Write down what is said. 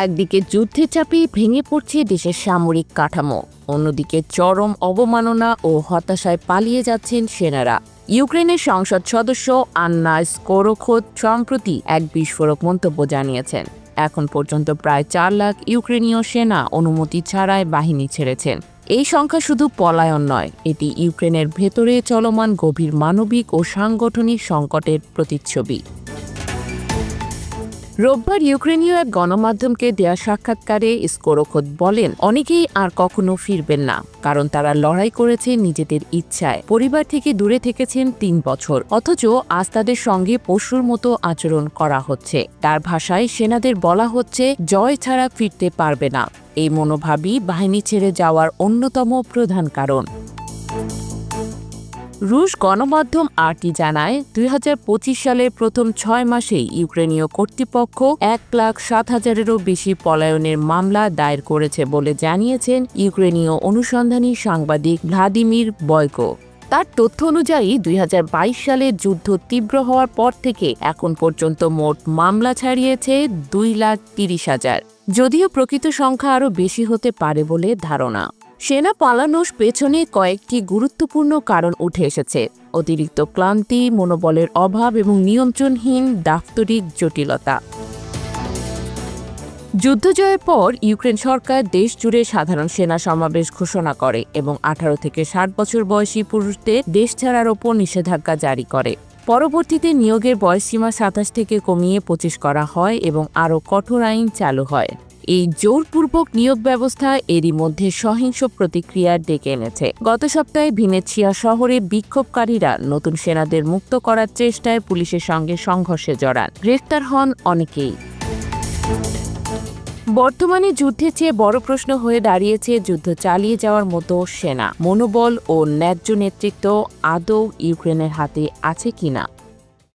একদিকে যুদ্ধের চাপে ভেঙে পড়ছে দেশের সামরিক কাঠামো, অন্যদিকে চরম অবমাননা ও হতাশায় পালিয়ে যাচ্ছেন সেনারা। ইউক্রেনের সংসদ সদস্য আন্না স্কোরোখোদ সম্প্রতি এক বিস্ফোরক মন্তব্য জানিয়েছেন, এখন পর্যন্ত প্রায় 4 লাখ ইউক্রেনীয় সেনা অনুমতি ছাড়াই বাহিনী ছেড়েছেন। এই সংখ্যা শুধু পলায়ন নয়, এটি ইউক্রেনের ভেতরে চলমান গভীর মানবিক ও সাংগঠনিক সংকটের প্রতিচ্ছবি। রোববার ইউক্রেনীয় এক গণমাধ্যমকে দেয়া সাক্ষাৎকারে স্কোরোখোদ বলেন, অনেকেই আর কখনো ফিরবেন না, কারণ তারা লড়াই করেছে নিজেদের ইচ্ছায়, পরিবার থেকে দূরে থেকেছেন 3 বছর, অথচ আজ তাদের সঙ্গে পশুর মতো আচরণ করা হচ্ছে। তার ভাষায়, সেনাদের বলা হচ্ছে জয় ছাড়া ফিরতে পারবে না। এই মনোভাবই বাহিনী ছেড়ে যাওয়ার অন্যতম প্রধান কারণ। রুশ গণমাধ্যম আরটি জানায়, 2025 সালের প্রথম 6 মাসেই ইউক্রেনীয় কর্তৃপক্ষ 1,07,000-এরও বেশি পলায়নের মামলা দায়ের করেছে বলে জানিয়েছেন ইউক্রেনীয় অনুসন্ধানী সাংবাদিক ভ্লাদিমির বয়কো। তার তথ্য অনুযায়ী 2022 সালে যুদ্ধ তীব্র হওয়ার পর থেকে এখন পর্যন্ত মোট মামলা ছাড়িয়েছে 2,30,000, যদিও প্রকৃত সংখ্যা আরও বেশি হতে পারে বলে ধারণা। সেনা পালানোর পেছনে কয়েকটি গুরুত্বপূর্ণ কারণ উঠে এসেছে: অতিরিক্ত ক্লান্তি, মনোবলের অভাব এবং নিয়ন্ত্রণহীন দাপ্তরিক জটিলতা। যুদ্ধজয়ের পর ইউক্রেন সরকার দেশ জুড়ে সাধারণ সেনা সমাবেশ ঘোষণা করে এবং 18 থেকে 60 বছর বয়সী পুরুষদের দেশ ছাড়ার ওপর নিষেধাজ্ঞা জারি করে। পরবর্তীতে নিয়োগের বয়সসীমা 27 থেকে কমিয়ে 25 করা হয় এবং আরও কঠোর আইন চালু হয়। এই জোরপূর্বক নিয়োগ ব্যবস্থা এরই মধ্যে সহিংস প্রতিক্রিয়া ডেকে এনেছে। গত সপ্তাহে ভিনেৎসিয়া শহরে বিক্ষোভকারীরা নতুন সেনাদের মুক্ত করার চেষ্টায় পুলিশের সঙ্গে সংঘর্ষে জড়ান। গ্রেফতার হন অনেকেই। বর্তমানে যুদ্ধের চেয়ে বড় প্রশ্ন হয়ে দাঁড়িয়েছে যুদ্ধ চালিয়ে যাওয়ার মতো সেনা, মনোবল ও ন্যায্য নেতৃত্ব আদৌ ইউক্রেনের হাতে আছে কিনা।